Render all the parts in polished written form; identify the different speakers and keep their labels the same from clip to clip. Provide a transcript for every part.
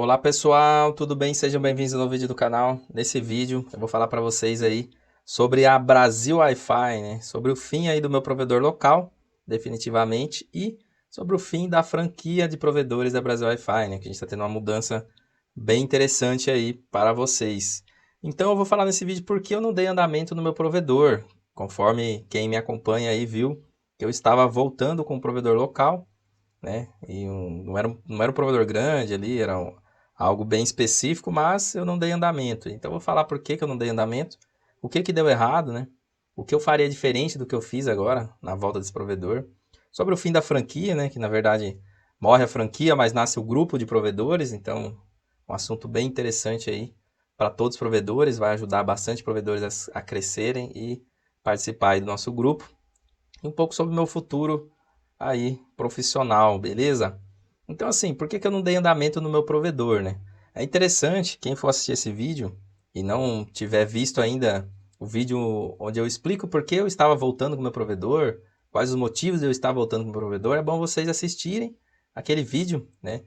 Speaker 1: Olá pessoal, tudo bem? Sejam bem-vindos ao novo vídeo do canal. Nesse vídeo eu vou falar para vocês aí sobre a Brasil Wi-Fi, né? Sobre o fim aí do meu provedor local, definitivamente, e sobre o fim da franquia de provedores da Brasil Wi-Fi, né? Que a gente está tendo uma mudança bem interessante aí para vocês. Então eu vou falar nesse vídeo porque eu não dei andamento no meu provedor. Conforme quem me acompanha aí viu, eu estava voltando com o provedor local, né? Não era um provedor grande ali, algo bem específico, mas eu não dei andamento. Então eu vou falar por que que eu não dei andamento, o que que deu errado, né? O que eu faria diferente do que eu fiz agora na volta desse provedor. Sobre o fim da franquia, né? Que na verdade morre a franquia, mas nasce o grupo de provedores. Então, um assunto bem interessante aí para todos os provedores, vai ajudar bastante provedores a crescerem e participar aí do nosso grupo. E um pouco sobre o meu futuro aí profissional, beleza? Então assim, por que que eu não dei andamento no meu provedor, né? É interessante, quem for assistir esse vídeo e não tiver visto ainda o vídeo onde eu explico por que eu estava voltando com o meu provedor, quais os motivos de eu estar voltando com o meu provedor, é bom vocês assistirem aquele vídeo, né?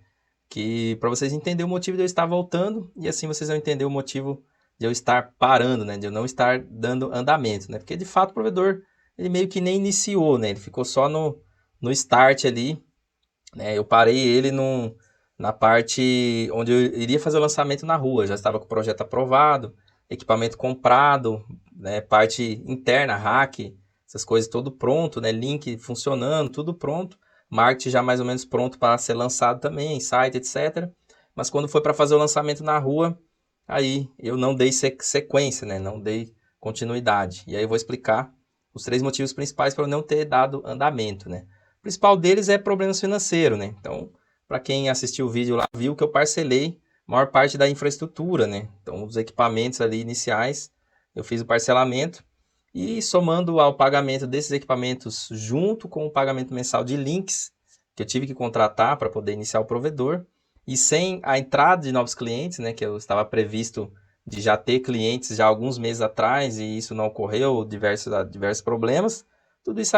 Speaker 1: Que para vocês entenderem o motivo de eu estar voltando e assim vocês vão entender o motivo de eu estar parando, né? De eu não estar dando andamento, né? Porque de fato o provedor ele meio que nem iniciou, né? Ele ficou só no start ali, né? Eu parei ele na parte onde eu iria fazer o lançamento na rua. Já estava com o projeto aprovado, equipamento comprado, né? Parte interna, rack, essas coisas tudo pronto, né? Link funcionando, tudo pronto. Marketing já mais ou menos pronto para ser lançado também, site, etc. Mas quando foi para fazer o lançamento na rua, aí eu não dei sequência, né? Não dei continuidade. E aí eu vou explicar os três motivos principais para eu não ter dado andamento, né? O principal deles é problemas financeiros, né? Então, para quem assistiu o vídeo lá, viu que eu parcelei a maior parte da infraestrutura, né? Então, os equipamentos ali iniciais, eu fiz o parcelamento e somando ao pagamento desses equipamentos junto com o pagamento mensal de links que eu tive que contratar para poder iniciar o provedor e sem a entrada de novos clientes, né? Que eu estava previsto de já ter clientes já alguns meses atrás e isso não ocorreu, diversos problemas. Tudo isso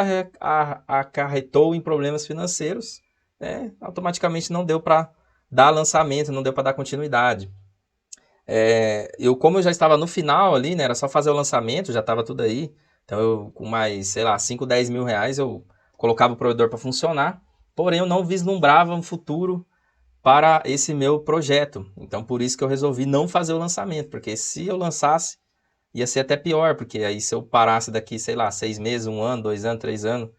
Speaker 1: acarretou em problemas financeiros, né? Automaticamente não deu para dar lançamento, não deu para dar continuidade. Como eu já estava no final ali, né? Era só fazer o lançamento, já estava tudo aí. Então eu, com mais, sei lá, 5, 10 mil reais, eu colocava o provedor para funcionar. Porém, eu não vislumbrava um futuro para esse meu projeto. Então, por isso que eu resolvi não fazer o lançamento, porque se eu lançasse, ia ser até pior, porque aí se eu parasse daqui, sei lá, 6 meses, 1 ano, 2 anos, 3 anos,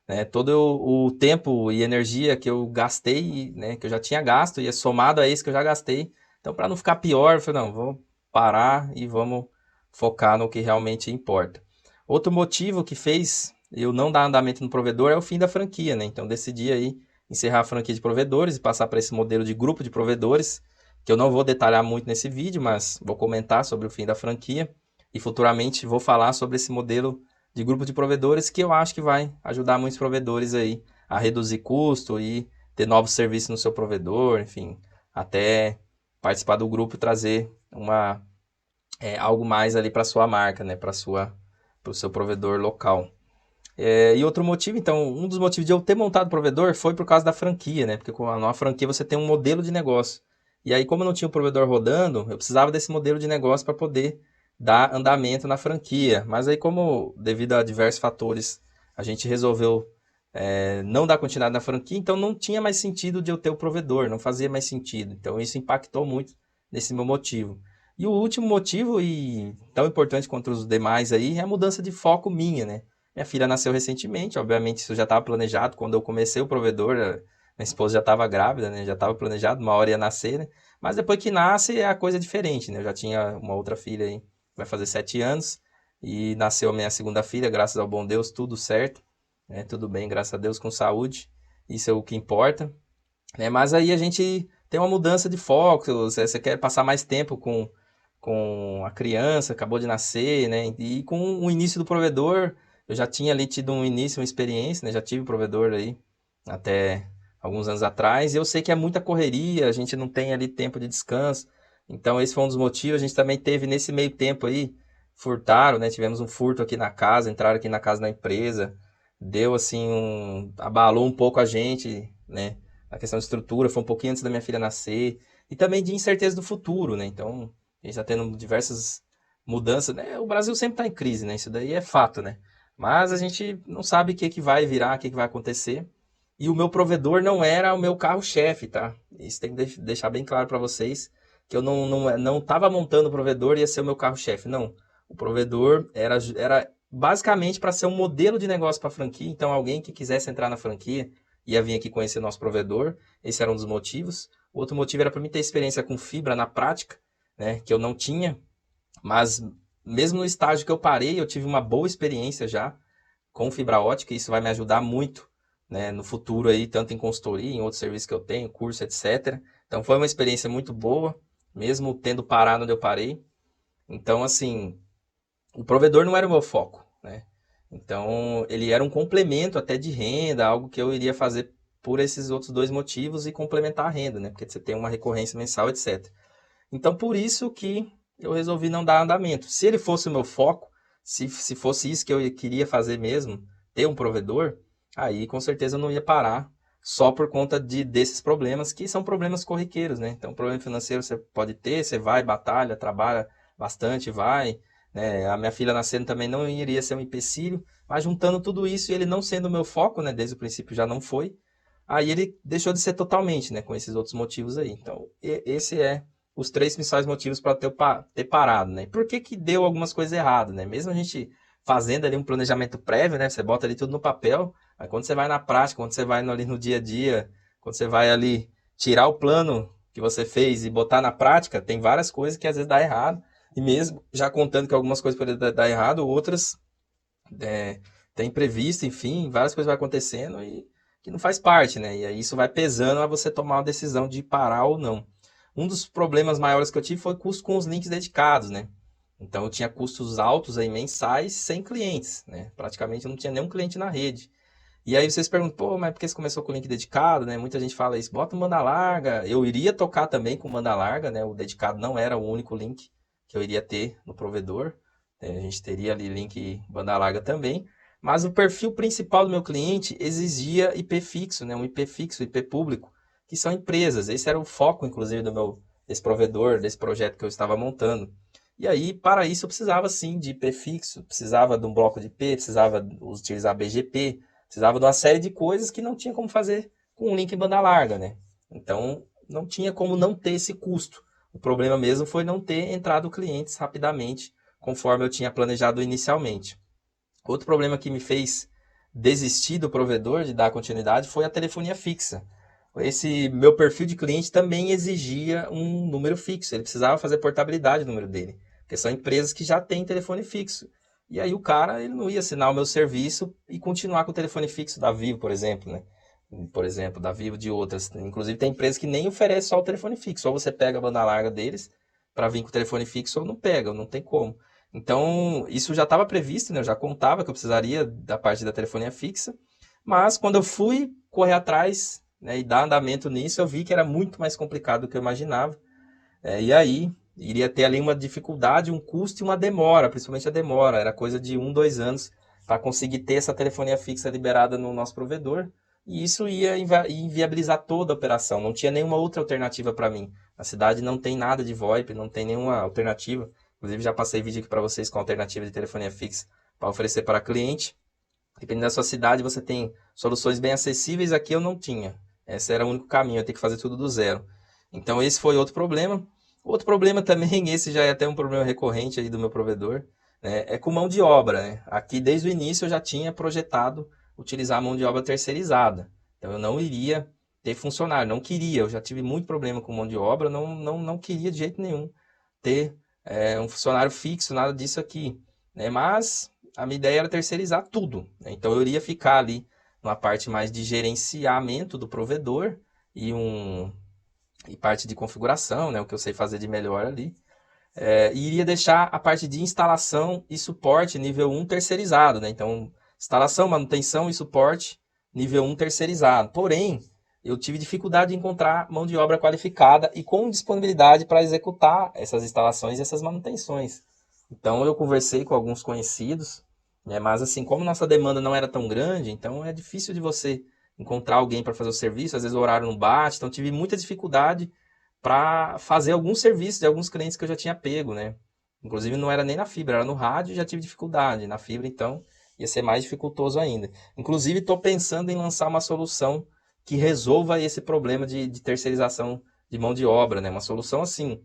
Speaker 1: né, todo o tempo e energia que eu gastei, né, que eu já tinha gasto, ia somado a esse que eu já gastei. Então, para não ficar pior, eu falei, não, vamos parar e vamos focar no que realmente importa. Outro motivo que fez eu não dar andamento no provedor é o fim da franquia, né? Então, decidi aí encerrar a franquia de provedores e passar para esse modelo de grupo de provedores, que eu não vou detalhar muito nesse vídeo, mas vou comentar sobre o fim da franquia e futuramente vou falar sobre esse modelo de grupo de provedores que eu acho que vai ajudar muitos provedores aí a reduzir custo e ter novos serviços no seu provedor, enfim, até participar do grupo e trazer algo mais ali para sua marca, né, para o seu provedor local. E outro motivo, então, um dos motivos de eu ter montado o provedor foi por causa da franquia, né? Porque com a nova franquia você tem um modelo de negócio. E aí, como eu não tinha o provedor rodando, eu precisava desse modelo de negócio para poder dar andamento na franquia. Mas aí, como devido a diversos fatores, a gente resolveu não dar continuidade na franquia, então não tinha mais sentido de eu ter o provedor, não fazia mais sentido. Então isso impactou muito nesse meu motivo. E o último motivo, e tão importante quanto os demais aí, é a mudança de foco minha, né? Minha filha nasceu recentemente, obviamente isso já estava planejado. Quando eu comecei o provedor, minha esposa já estava grávida, né? Já estava planejado, uma hora ia nascer, né? Mas depois que nasce, a coisa é diferente, né? Eu já tinha uma outra filha aí, vai fazer 7 anos, e nasceu a minha segunda filha, graças ao bom Deus, tudo certo, né? Tudo bem, graças a Deus, com saúde, isso é o que importa, né? Mas aí a gente tem uma mudança de foco, você quer passar mais tempo com a criança, acabou de nascer, né? E com o início do provedor, eu já tinha ali tido um início, uma experiência, né? Já tive provedor aí até alguns anos atrás, e eu sei que é muita correria, a gente não tem ali tempo de descanso. Então esse foi um dos motivos. A gente também teve nesse meio tempo aí, furtaram, né? Tivemos um furto aqui na casa, entraram aqui na casa da empresa, deu assim abalou um pouco a gente, né? A questão de estrutura, foi um pouquinho antes da minha filha nascer. e também de incerteza do futuro, né? Então, a gente está tendo diversas mudanças, né? O Brasil sempre está em crise, né? Isso daí é fato, né? Mas a gente não sabe o que que vai virar, o que que vai acontecer. E o meu provedor não era o meu carro-chefe, tá? Isso tem que deixar bem claro para vocês, que eu não estava montando o provedor e ia ser o meu carro-chefe, não. O provedor era basicamente para ser um modelo de negócio para a franquia, então alguém que quisesse entrar na franquia ia vir aqui conhecer nosso provedor, esse era um dos motivos. O outro motivo era para mim ter experiência com fibra na prática, né, que eu não tinha, mas mesmo no estágio que eu parei, eu tive uma boa experiência já com fibra ótica, e isso vai me ajudar muito, né, no futuro aí, tanto em consultoria, em outros serviços que eu tenho, curso, etc. Então foi uma experiência muito boa, mesmo tendo parado onde eu parei. Então, assim, o provedor não era o meu foco, né? Então, ele era um complemento até de renda, algo que eu iria fazer por esses outros dois motivos e complementar a renda, né? Porque você tem uma recorrência mensal, etc. Então, por isso que eu resolvi não dar andamento. Se ele fosse o meu foco, se fosse isso que eu queria fazer mesmo, ter um provedor, aí com certeza eu não ia parar só por conta desses problemas, que são problemas corriqueiros, né? Então, problema financeiro você pode ter, você vai, batalha, trabalha bastante, vai, né? A minha filha nascendo também não iria ser um empecilho, mas juntando tudo isso e ele não sendo o meu foco, né? Desde o princípio já não foi, aí ele deixou de ser totalmente, né? Com esses outros motivos aí. Então, esse é os três principais motivos para ter parado, né? Por que que deu algumas coisas erradas, né? Mesmo a gente fazendo ali um planejamento prévio, né? Você bota ali tudo no papel, aí quando você vai na prática, quando você vai ali no dia a dia, quando você vai ali tirar o plano que você fez e botar na prática, tem várias coisas que às vezes dá errado, e mesmo já contando que algumas coisas podem dar errado, outras tem imprevisto, enfim, várias coisas vão acontecendo e que não faz parte, né? E aí isso vai pesando a você tomar uma decisão de parar ou não. Um dos problemas maiores que eu tive foi custo com os links dedicados, né? Então eu tinha custos altos aí mensais sem clientes, né? Praticamente eu não tinha nenhum cliente na rede. E aí vocês perguntam, pô, mas por que você começou com o link dedicado, né? Muita gente fala isso, bota um banda larga. Eu iria tocar também com banda larga, né? O dedicado não era o único link que eu iria ter no provedor. A gente teria ali link banda larga também. Mas o perfil principal do meu cliente exigia IP fixo, né? Um IP fixo, IP público, que são empresas. Esse era o foco, inclusive, desse provedor, desse projeto que eu estava montando. E aí, para isso, eu precisava sim de IP fixo, precisava de um bloco de IP, precisava utilizar BGP, precisava de uma série de coisas que não tinha como fazer com um link em banda larga, né? Então, não tinha como não ter esse custo. O problema mesmo foi não ter entrado clientes rapidamente, conforme eu tinha planejado inicialmente. Outro problema que me fez desistir do provedor de dar continuidade foi a telefonia fixa. Esse meu perfil de cliente também exigia um número fixo, ele precisava fazer portabilidade do número dele, porque são empresas que já têm telefone fixo. E aí o cara ele não ia assinar o meu serviço e continuar com o telefone fixo da Vivo, por exemplo, né? Por exemplo, da Vivo de outras. Inclusive tem empresas que nem oferecem só o telefone fixo, ou você pega a banda larga deles para vir com o telefone fixo ou não pega, não tem como. Então, isso já estava previsto, né? Eu já contava que eu precisaria da parte da telefonia fixa, mas quando eu fui correr atrás, né, e dar andamento nisso, eu vi que era muito mais complicado do que eu imaginava. E aí, iria ter ali uma dificuldade, um custo e uma demora, principalmente a demora. Era coisa de 1, 2 anos para conseguir ter essa telefonia fixa liberada no nosso provedor. E isso ia inviabilizar toda a operação. Não tinha nenhuma outra alternativa para mim. A cidade não tem nada de VoIP, não tem nenhuma alternativa. Inclusive, já passei vídeo aqui para vocês com alternativa de telefonia fixa para oferecer para cliente. Dependendo da sua cidade, você tem soluções bem acessíveis. Aqui eu não tinha. Esse era o único caminho, eu ter que fazer tudo do zero. Então, esse foi outro problema. Outro problema também, esse já é até um problema recorrente aí do meu provedor, né, é com mão de obra, né? Aqui, desde o início, eu já tinha projetado utilizar a mão de obra terceirizada. Então, eu não iria ter funcionário, não queria. Eu já tive muito problema com mão de obra, não queria de jeito nenhum ter um funcionário fixo, nada disso aqui, né? Mas a minha ideia era terceirizar tudo, né? Então eu iria ficar ali numa parte mais de gerenciamento do provedor e parte de configuração, né? O que eu sei fazer de melhor ali. E iria deixar a parte de instalação e suporte nível 1 terceirizado, né? Então, instalação, manutenção e suporte nível 1 terceirizado. Porém, eu tive dificuldade de encontrar mão de obra qualificada e com disponibilidade para executar essas instalações e essas manutenções. Então, eu conversei com alguns conhecidos, né? Mas assim, como nossa demanda não era tão grande, então é difícil de você encontrar alguém para fazer o serviço, às vezes o horário não bate, então tive muita dificuldade para fazer alguns serviços de alguns clientes que eu já tinha pego, né? Inclusive não era nem na fibra, era no rádio e já tive dificuldade. Na fibra, então, ia ser mais dificultoso ainda. Inclusive, estou pensando em lançar uma solução que resolva esse problema de terceirização de mão de obra, né? Uma solução assim,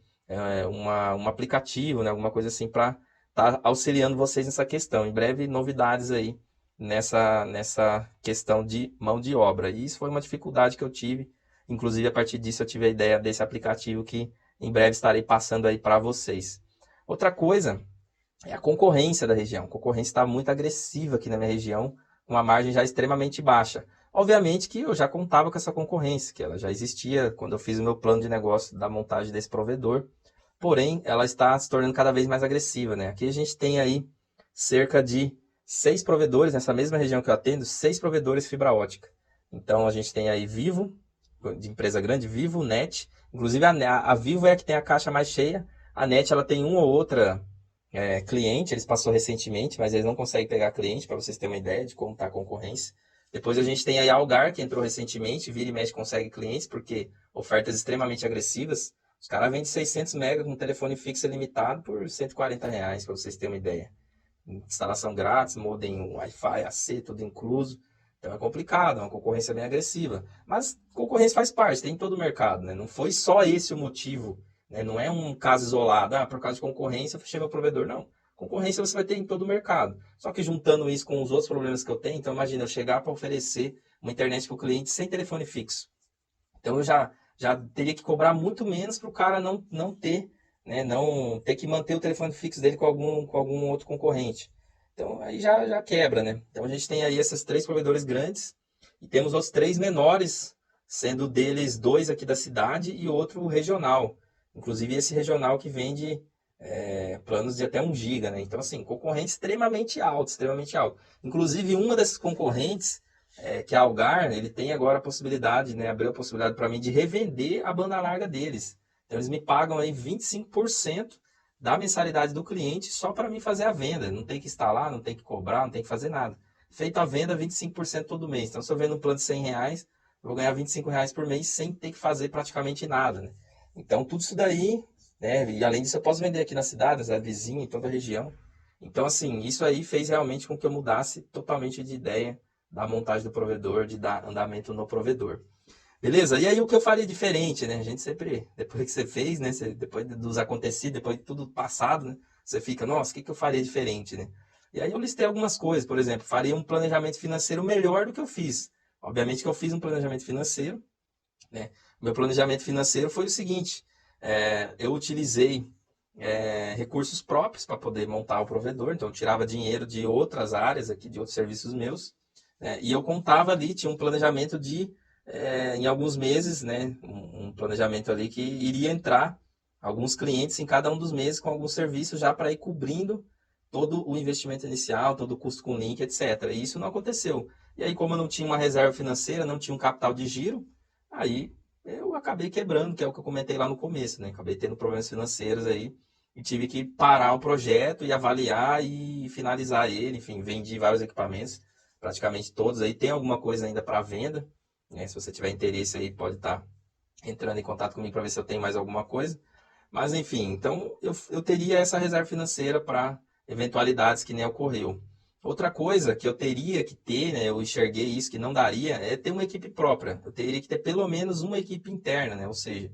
Speaker 1: um aplicativo, né? Alguma coisa assim para estar auxiliando vocês nessa questão. Em breve, novidades aí nessa questão de mão de obra. E isso foi uma dificuldade que eu tive. Inclusive, a partir disso, eu tive a ideia desse aplicativo que em breve estarei passando aí para vocês. Outra coisa é a concorrência da região. A concorrência está muito agressiva aqui na minha região, com uma margem já extremamente baixa. Obviamente que eu já contava com essa concorrência, que ela já existia quando eu fiz o meu plano de negócio da montagem desse provedor. Porém, ela está se tornando cada vez mais agressiva, né? Aqui a gente tem aí cerca de 6 provedores, nessa mesma região que eu atendo, 6 provedores de fibra ótica. Então, a gente tem aí Vivo, de empresa grande, Vivo, NET. Inclusive, a Vivo é a que tem a caixa mais cheia. A NET, ela tem uma ou outra cliente, eles passou recentemente, mas eles não conseguem pegar cliente, para vocês terem uma ideia de como está a concorrência. Depois a gente tem aí a Algar, que entrou recentemente, vira e mexe consegue clientes, porque ofertas extremamente agressivas. Os caras vendem 600 MB com telefone fixo limitado por R$ 140, para vocês terem uma ideia. Instalação grátis, modem Wi-Fi, AC, tudo incluso. Então é complicado, é uma concorrência bem agressiva. Mas concorrência faz parte, tem em todo o mercado, né? Não foi só esse o motivo, né? Não é um caso isolado, por causa de concorrência, eu fechei meu provedor. Não. Concorrência você vai ter em todo o mercado. Só que juntando isso com os outros problemas que eu tenho, então imagina eu chegar para oferecer uma internet para o cliente sem telefone fixo. Então eu já teria que cobrar muito menos para o cara não ter, né? Não ter que manter o telefone fixo dele com algum outro concorrente. Então aí já quebra, né? Então a gente tem aí esses 3 provedores grandes e temos os 3 menores, sendo deles 2 aqui da cidade e outro regional. Inclusive esse regional que vende planos de até 1 GB, né? Então assim, concorrente extremamente alto, extremamente alto. Inclusive uma dessas concorrentes que a Algar, ele tem agora a possibilidade, né, abriu a possibilidade para mim de revender a banda larga deles. Então eles me pagam aí 25% da mensalidade do cliente só para mim fazer a venda. Não tem que instalar, não tem que cobrar, não tem que fazer nada. Feito a venda, 25% todo mês. Então se eu vendo um plano de R$ 100, eu vou ganhar R$ 25 por mês sem ter que fazer praticamente nada, né? Então tudo isso daí, né, e além disso eu posso vender aqui na cidade, na cidade vizinha, em toda a região. Então assim, isso aí fez realmente com que eu mudasse totalmente de ideia da montagem do provedor, de dar andamento no provedor. Beleza? E aí o que eu faria diferente, né? A gente sempre, depois que você fez, né? Depois dos acontecidos, depois de tudo passado, né? Você fica, nossa, o que eu faria diferente, né? E aí eu listei algumas coisas, por exemplo, faria um planejamento financeiro melhor do que eu fiz. Obviamente que eu fiz um planejamento financeiro, né? O meu planejamento financeiro foi o seguinte, eu utilizei recursos próprios para poder montar o provedor, então eu tirava dinheiro de outras áreas aqui, de outros serviços meus, né? E eu contava ali, tinha um planejamento em alguns meses, né, um planejamento ali que iria entrar alguns clientes em cada um dos meses com alguns serviços já para ir cobrindo todo o investimento inicial, todo o custo com link, etc. E isso não aconteceu. E aí, como eu não tinha uma reserva financeira, não tinha um capital de giro, aí eu acabei quebrando, que é o que eu comentei lá no começo, né? Acabei tendo problemas financeiros aí e tive que parar o projeto e avaliar e finalizar ele. Enfim, vendi vários equipamentos, praticamente todos aí. Tem alguma coisa ainda para venda, né? Se você tiver interesse aí, pode estar entrando em contato comigo para ver se eu tenho mais alguma coisa. Mas enfim, então eu teria essa reserva financeira para eventualidades que nem ocorreu. Outra coisa que eu teria que ter, né, eu enxerguei isso que não daria, é ter uma equipe própria. Eu teria que ter pelo menos uma equipe interna, né? Ou seja,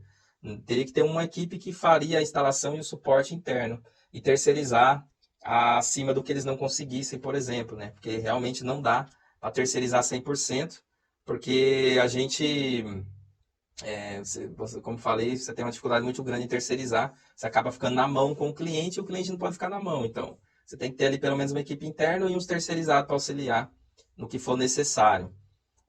Speaker 1: teria que ter uma equipe que faria a instalação e o suporte interno e terceirizar acima do que eles não conseguissem, por exemplo, né? Porque realmente não dá para terceirizar 100%, porque a gente como falei, você tem uma dificuldade muito grande em terceirizar, você acaba ficando na mão com o cliente e o cliente não pode ficar na mão. Então, você tem que ter ali pelo menos uma equipe interna e uns terceirizados para auxiliar no que for necessário.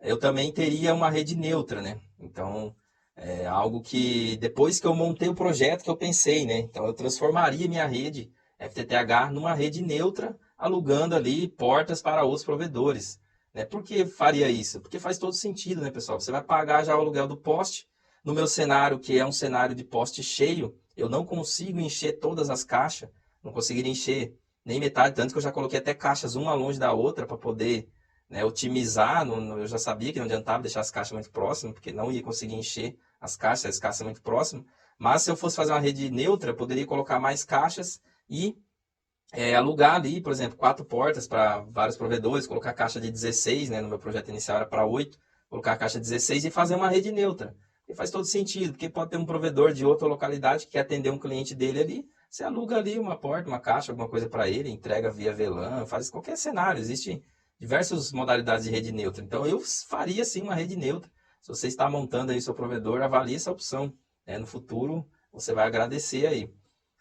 Speaker 1: Eu também teria uma rede neutra, né? Então, é algo que depois que eu montei o projeto que eu pensei, né? Então, eu transformaria minha rede FTTH numa rede neutra, alugando ali portas para outros provedores. Né? Por que faria isso? Porque faz todo sentido, né, pessoal? Você vai pagar já o aluguel do poste. No meu cenário, que é um cenário de poste cheio, eu não consigo encher todas as caixas, não conseguiria encher nem metade, tanto que eu já coloquei até caixas uma longe da outra para poder, né, otimizar. Eu já sabia que não adiantava deixar as caixas muito próximas, porque não ia conseguir encher as caixas muito próximas. Mas se eu fosse fazer uma rede neutra, eu poderia colocar mais caixas e alugar ali, por exemplo, 4 portas para vários provedores, colocar caixa de 16, né? No meu projeto inicial era para 8, colocar a caixa 16 e fazer uma rede neutra. E faz todo sentido, porque pode ter um provedor de outra localidade que quer atender um cliente dele ali, você aluga ali uma porta, uma caixa, alguma coisa para ele, entrega via VLAN, faz qualquer cenário. Existem diversas modalidades de rede neutra. Então eu faria sim uma rede neutra. Se você está montando aí seu provedor, avalie essa opção, né? No futuro você vai agradecer aí.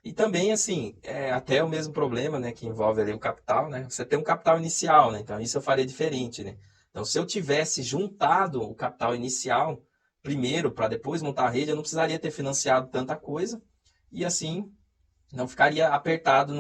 Speaker 1: E também, assim, até o mesmo problema, né, que envolve ali o capital, né? Você tem um capital inicial, né? Então, isso eu faria diferente, né? Então, se eu tivesse juntado o capital inicial primeiro para depois montar a rede, eu não precisaria ter financiado tanta coisa e, assim, não ficaria apertado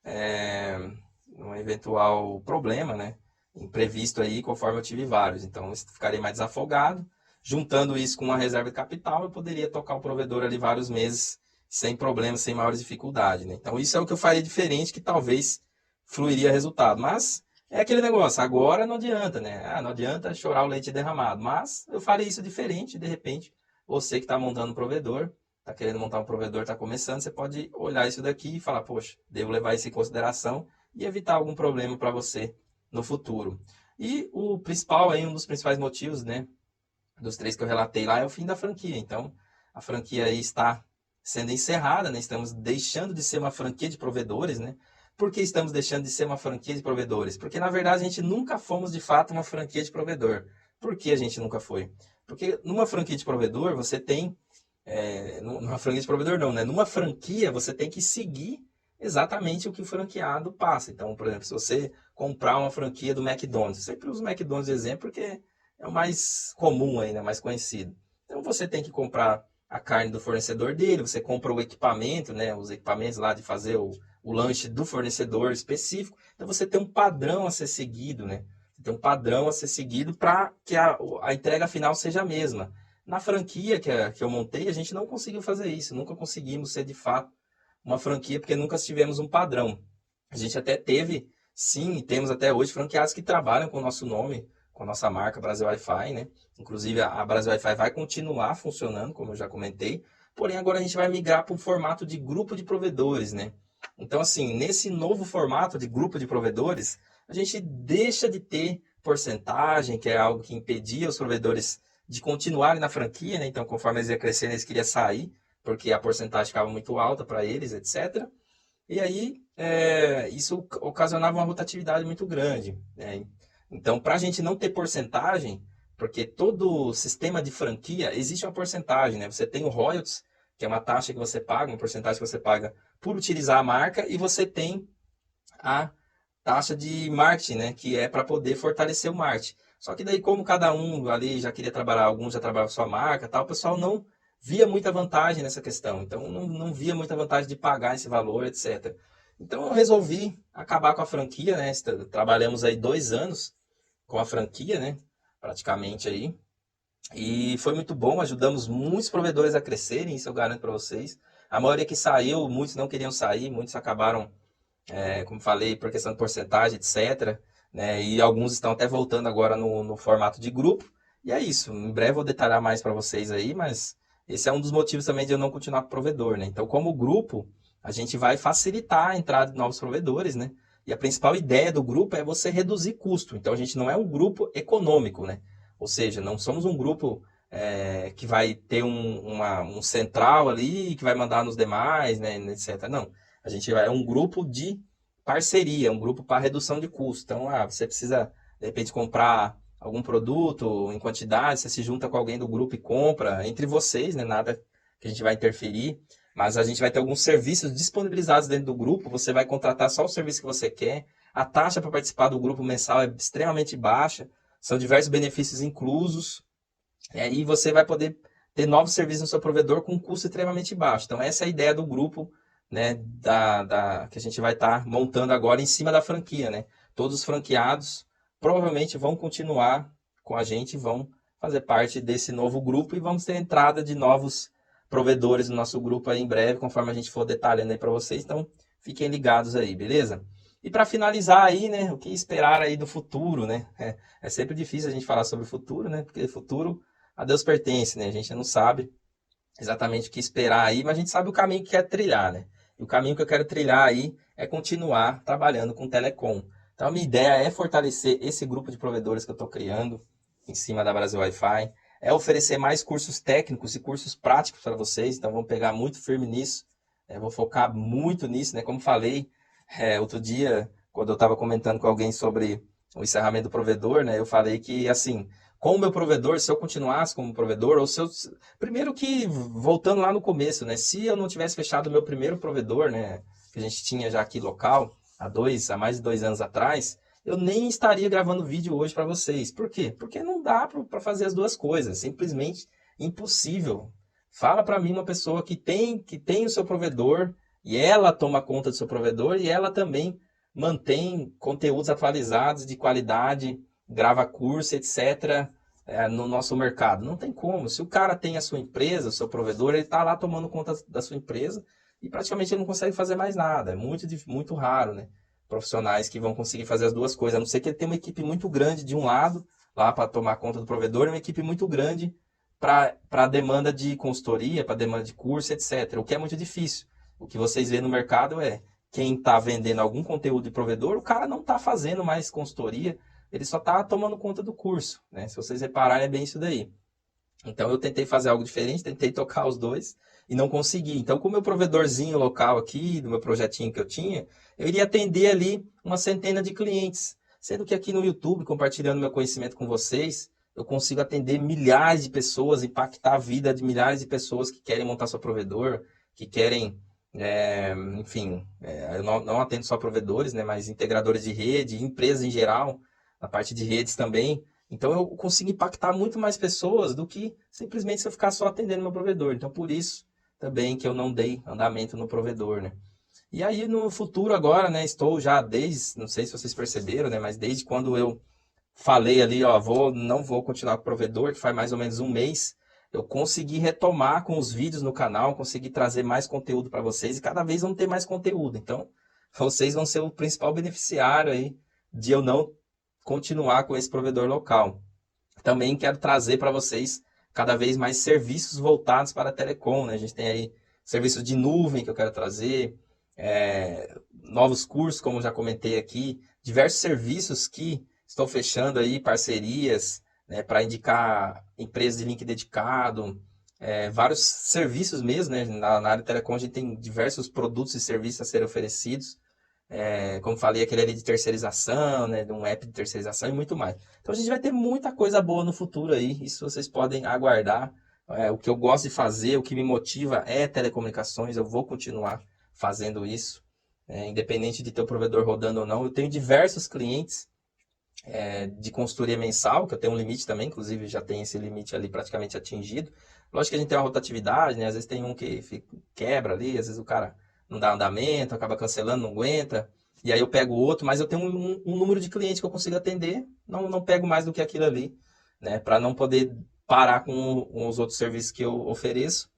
Speaker 1: é, num eventual problema, né? Imprevisto aí, conforme eu tive vários. Então, eu ficaria mais desafogado. Juntando isso com uma reserva de capital, eu poderia tocar o provedor ali vários meses sem problemas, sem maiores dificuldades, né? Então, isso é o que eu faria diferente, que talvez fluiria resultado. Mas é aquele negócio, agora não adianta, né? Ah, não adianta chorar o leite derramado. Mas eu faria isso diferente, de repente, você que está montando um provedor, está querendo montar um provedor, está começando, você pode olhar isso daqui e falar, poxa, devo levar isso em consideração e evitar algum problema para você no futuro. E o principal, aí, um dos principais motivos, né, dos 3 que eu relatei lá, é o fim da franquia. Então, a franquia aí está sendo encerrada, né? Estamos deixando de ser uma franquia de provedores, né? Por que estamos deixando de ser uma franquia de provedores? Porque, na verdade, a gente nunca fomos, de fato, uma franquia de provedor. Por que a gente nunca foi? Porque numa franquia de provedor, você tem numa franquia de provedor não, né? Numa franquia você tem que seguir exatamente o que o franqueado passa. Então, por exemplo, se você comprar uma franquia do McDonald's, eu sempre uso o McDonald's de exemplo porque é o mais comum ainda, mais conhecido. Então você tem que comprar a carne do fornecedor dele, você compra o equipamento, né? Os equipamentos lá de fazer o lanche do fornecedor específico. Então você tem um padrão a ser seguido, né? Tem um padrão a ser seguido para que a entrega final seja a mesma. Na franquia que eu montei, a gente não conseguiu fazer isso. Nunca conseguimos ser de fato uma franquia, porque nunca tivemos um padrão. A gente até teve, sim, e temos até hoje franqueados que trabalham com o nosso nome, com a nossa marca Brasil Wi-Fi, né? Inclusive a Brasil Wi-Fi vai continuar funcionando, como eu já comentei. Porém, agora a gente vai migrar para um formato de grupo de provedores, né? Então, assim, nesse novo formato de grupo de provedores, a gente deixa de ter porcentagem, que é algo que impedia os provedores de continuarem na franquia, né? Então, conforme eles iam crescendo, eles queriam sair, porque a porcentagem ficava muito alta para eles, etc. E aí, isso ocasionava uma rotatividade muito grande, né? Então, para a gente não ter porcentagem, porque todo sistema de franquia existe uma porcentagem, né? Você tem o royalties, que é uma taxa que você paga, uma porcentagem que você paga por utilizar a marca, e você tem a taxa de marketing, né? Que é para poder fortalecer o marketing. Só que daí, como cada um ali já queria trabalhar, alguns já trabalhavam sua marca, tal, o pessoal não via muita vantagem nessa questão. Então, não via muita vantagem de pagar esse valor, etc. Então, eu resolvi acabar com a franquia, né? Trabalhamos aí 2 anos com a franquia, né? Praticamente aí. E foi muito bom, ajudamos muitos provedores a crescerem, isso eu garanto para vocês. A maioria que saiu, muitos não queriam sair, muitos acabaram como falei, por questão de porcentagem, etc. Né? E alguns estão até voltando agora no formato de grupo. E é isso. Em breve eu vou detalhar mais para vocês aí, mas esse é um dos motivos também de eu não continuar com o provedor. Né? Então, como grupo, a gente vai facilitar a entrada de novos provedores, né? E a principal ideia do grupo é você reduzir custo. Então, a gente não é um grupo econômico, né? Ou seja, não somos um grupo que vai ter um central ali que vai mandar nos demais, né, etc. Não. A gente é um grupo de parceria, um grupo para redução de custo. Então, você precisa, de repente, comprar algum produto em quantidade, você se junta com alguém do grupo e compra, entre vocês, né? Nada que a gente vai interferir, mas a gente vai ter alguns serviços disponibilizados dentro do grupo, você vai contratar só o serviço que você quer, a taxa para participar do grupo mensal é extremamente baixa, são diversos benefícios inclusos, e aí você vai poder ter novos serviços no seu provedor com um custo extremamente baixo. Então, essa é a ideia do grupo, né, que a gente vai estar montando agora em cima da franquia, né? Todos os franqueados provavelmente vão continuar com a gente, vão fazer parte desse novo grupo e vamos ter entrada de novos provedores no nosso grupo aí em breve, conforme a gente for detalhando aí para vocês. Então, fiquem ligados aí, beleza? E para finalizar aí, né, o que esperar aí do futuro, né? É sempre difícil a gente falar sobre o futuro, né? Porque futuro a Deus pertence, né? A gente não sabe exatamente o que esperar aí, mas a gente sabe o caminho que quer trilhar, né? E o caminho que eu quero trilhar aí é continuar trabalhando com telecom. Então, a minha ideia é fortalecer esse grupo de provedores que eu estou criando em cima da Brasil Wi-Fi, é oferecer mais cursos técnicos e cursos práticos para vocês, então vamos pegar muito firme nisso, vou focar muito nisso, né? Como falei, outro dia, quando eu estava comentando com alguém sobre o encerramento do provedor, né? Eu falei que, assim, com o meu provedor, se eu continuasse como provedor, ou se eu... Primeiro que, voltando lá no começo, né? Se eu não tivesse fechado o meu primeiro provedor, né? Que a gente tinha já aqui local, há mais de 2 anos atrás, eu nem estaria gravando vídeo hoje para vocês. Por quê? Porque não dá para fazer as duas coisas. Simplesmente impossível. Fala para mim uma pessoa que tem o seu provedor e ela toma conta do seu provedor e ela também mantém conteúdos atualizados de qualidade, grava curso, etc., no nosso mercado. Não tem como. Se o cara tem a sua empresa, o seu provedor, ele está lá tomando conta da sua empresa e praticamente ele não consegue fazer mais nada. É muito raro, né? Profissionais que vão conseguir fazer as duas coisas. A não ser que ele tenha uma equipe muito grande de um lado, lá para tomar conta do provedor, e uma equipe muito grande para a demanda de consultoria, para a demanda de curso, etc. O que é muito difícil. O que vocês veem no mercado é quem está vendendo algum conteúdo de provedor, o cara não está fazendo mais consultoria, ele só está tomando conta do curso, né? Se vocês repararem, é bem isso daí. Então eu tentei fazer algo diferente, tentei tocar os dois e não consegui. Então, com o meu provedorzinho local aqui, do meu projetinho que eu tinha, eu iria atender ali uma centena de clientes. Sendo que aqui no YouTube, compartilhando meu conhecimento com vocês, eu consigo atender milhares de pessoas, impactar a vida de milhares de pessoas que querem montar seu provedor, que querem, enfim, eu não atendo só provedores, né, mas integradores de rede, empresas em geral, na parte de redes também. Então eu consigo impactar muito mais pessoas do que simplesmente se eu ficar só atendendo meu provedor. Então por isso também que eu não dei andamento no provedor, né? E aí no futuro agora, né, estou já desde, não sei se vocês perceberam, né, mas desde quando eu falei ali, ó, não vou continuar com o provedor, que faz mais ou menos um mês, eu consegui retomar com os vídeos no canal, consegui trazer mais conteúdo para vocês e cada vez vão ter mais conteúdo. Então, vocês vão ser o principal beneficiário aí de eu não continuar com esse provedor local. Também quero trazer para vocês cada vez mais serviços voltados para a telecom, né? A gente tem aí serviços de nuvem que eu quero trazer, novos cursos, como já comentei aqui, diversos serviços que estão fechando aí parcerias, né, para indicar empresas de link dedicado, vários serviços mesmo, né? Na área de telecom a gente tem diversos produtos e serviços a serem oferecidos. Como falei, aquele ali de terceirização, né, de um app de terceirização e muito mais. Então a gente vai ter muita coisa boa no futuro aí, isso vocês podem aguardar. O que eu gosto de fazer, o que me motiva é telecomunicações, eu vou continuar fazendo isso, independente de ter o provedor rodando ou não. Eu tenho diversos clientes de consultoria mensal, que eu tenho um limite também, inclusive já tem esse limite ali praticamente atingido. Lógico que a gente tem uma rotatividade, né? Às vezes tem um que quebra ali, às vezes o cara não dá andamento, acaba cancelando, não aguenta. E aí eu pego outro, mas eu tenho um número de clientes que eu consigo atender, não pego mais do que aquilo ali, né? Para não poder parar com os outros serviços que eu ofereço.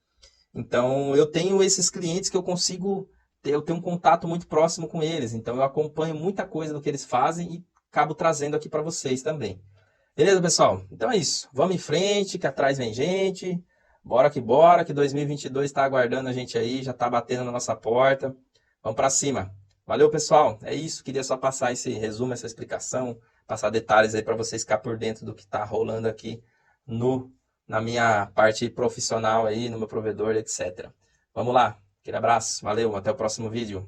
Speaker 1: Então eu tenho esses clientes que eu consigo eu tenho um contato muito próximo com eles, então eu acompanho muita coisa do que eles fazem e acabo trazendo aqui para vocês também. Beleza, pessoal? Então é isso. Vamos em frente, que atrás vem gente. Bora, que 2022 está aguardando a gente aí, já está batendo na nossa porta. Vamos para cima. Valeu, pessoal. É isso. Queria só passar esse resumo, essa explicação, passar detalhes aí para vocês ficar por dentro do que está rolando aqui no, na minha parte profissional aí, no meu provedor, etc. Vamos lá. Aquele abraço. Valeu. Até o próximo vídeo.